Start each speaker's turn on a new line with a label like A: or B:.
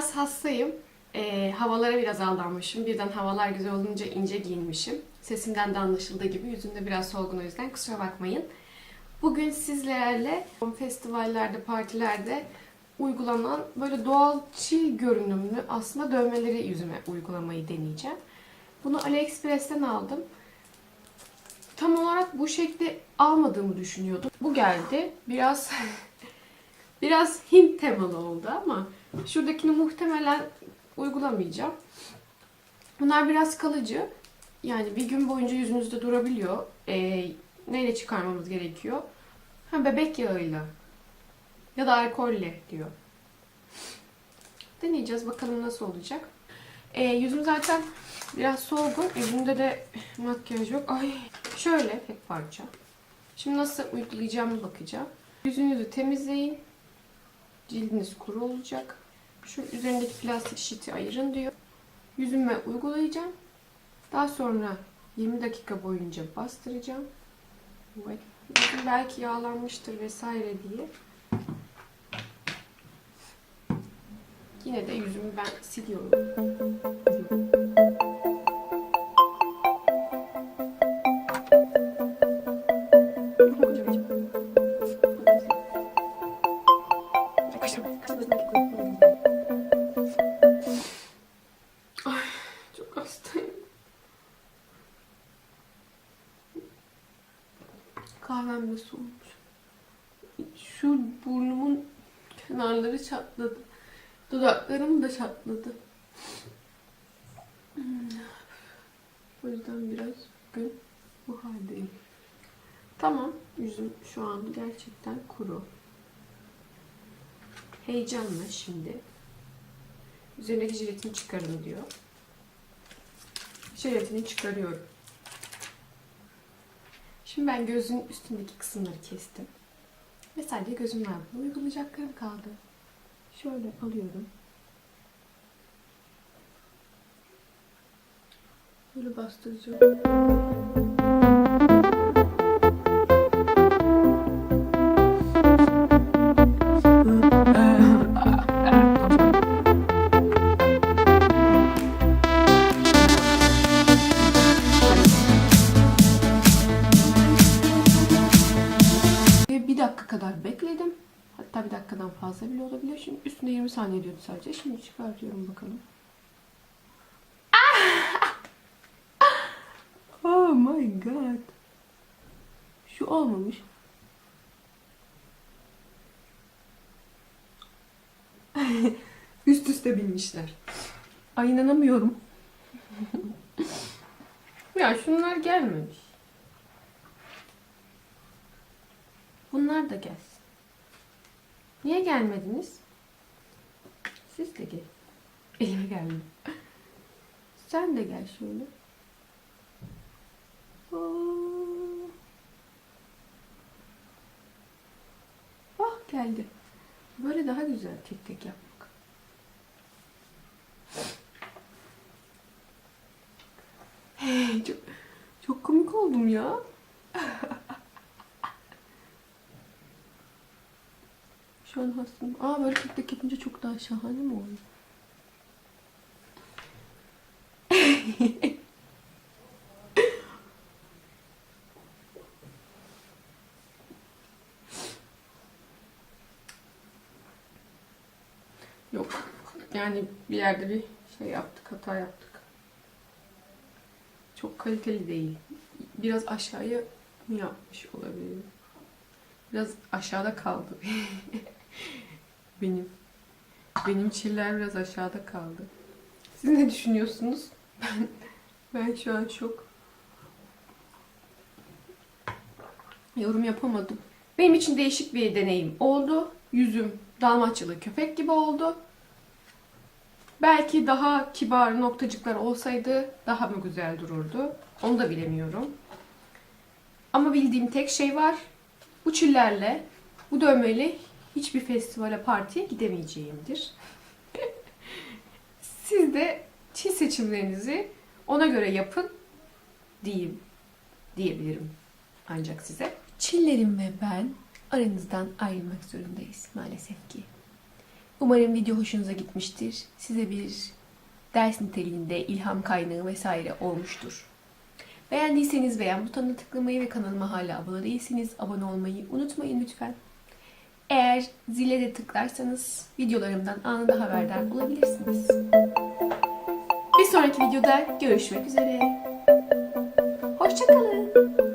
A: biraz hastayım. Havalara biraz aldanmışım. Birden havalar güzel olunca ince giyinmişim. Sesimden de anlaşıldığı gibi yüzümde biraz solgun, o yüzden kusura bakmayın. Bugün sizlerle festivallerde, partilerde uygulanan böyle doğal çil görünümlü aslında dövmeleri yüzüme uygulamayı deneyeceğim. Bunu AliExpress'ten aldım. Tam olarak bu şekli almadığımı düşünüyordum. Bu geldi. Biraz Hint temalı oldu ama şuradakini muhtemelen uygulamayacağım. Bunlar biraz kalıcı. Yani bir gün boyunca yüzünüzde durabiliyor. Neyle çıkarmamız gerekiyor? Bebek yağıyla ya da alkolle diyor. Deneyeceğiz bakalım nasıl olacak. Yüzüm zaten biraz solgun. Yüzümde de makyaj yok. Ay, şöyle tek parça. Şimdi nasıl uygulayacağımı bakacağım. Yüzünüzü temizleyin. Cildiniz kuru olacak. Şu üzerindeki plastik şiti ayırın diyor. Yüzüme uygulayacağım. Daha sonra 20 dakika boyunca bastıracağım. Evet. Yüzüm belki yağlanmıştır vesaire diye. Yine de yüzümü ben siliyorum. Ay, çok hastayım. Kahvem de soğumuş. Şu burnumun kenarları çatladı. Dudaklarım da çatladı. O yüzden biraz bugün bu haldeyim. Tamam, yüzüm şu an gerçekten kuru. Heyecanla şimdi üzerindeki jiletini çıkarın diyor. Jiletini çıkarıyorum. Şimdi ben gözün üstündeki kısımları kestim. Ve sadece gözümün altına uygulayacaklarım kaldı. Şöyle alıyorum. Böyle bastıracağım. Bir dakika kadar bekledim. Hatta bir dakikadan fazla bile olabilir. Şimdi üstünde 20 saniye diyordu sadece. Şimdi çıkartıyorum bakalım. Oh my god. Şu olmamış. Üst üste binmişler. Ay, inanamıyorum. Ya şunlar gelmemiş. Bunlar da gelsin. Niye gelmediniz? Siz de gel. Elime geldim. Sen de gel şöyle. Ah, geldi. Böyle daha güzel tek tek yapmak. Çok, çok komik oldum ya. Şu an hastayım. Böyle tek tek yapınca çok daha şahane mi oluyor? Yok. Yani bir yerde bir şey yaptık, hata yaptık. Çok kaliteli değil. Biraz aşağıya mı yapmış olabilirim? Biraz aşağıda kaldı. Benim çiller biraz aşağıda kaldı. Siz ne düşünüyorsunuz? Ben şu an şok. Yorum yapamadım. Benim için değişik bir deneyim oldu. Yüzüm Dalmaçyalı köpek gibi oldu. Belki daha kibar noktacıklar olsaydı daha mı güzel dururdu? Onu da bilemiyorum. Ama bildiğim tek şey var. Bu çillerle, bu dövmeyle hiçbir festivale, partiye gidemeyeceğimdir. Siz de çil seçimlerinizi ona göre yapın diyebilirim ancak size. Çillerim ve ben aranızdan ayrılmak zorundayız maalesef ki. Umarım video hoşunuza gitmiştir. Size bir ders niteliğinde ilham kaynağı vesaire olmuştur. Beğendiyseniz beğen butonuna tıklamayı ve kanalıma hala abone değilseniz abone olmayı unutmayın lütfen. Eğer zile de tıklarsanız videolarımdan anında haberdar olabilirsiniz. Bir sonraki videoda görüşmek üzere. Hoşça kalın.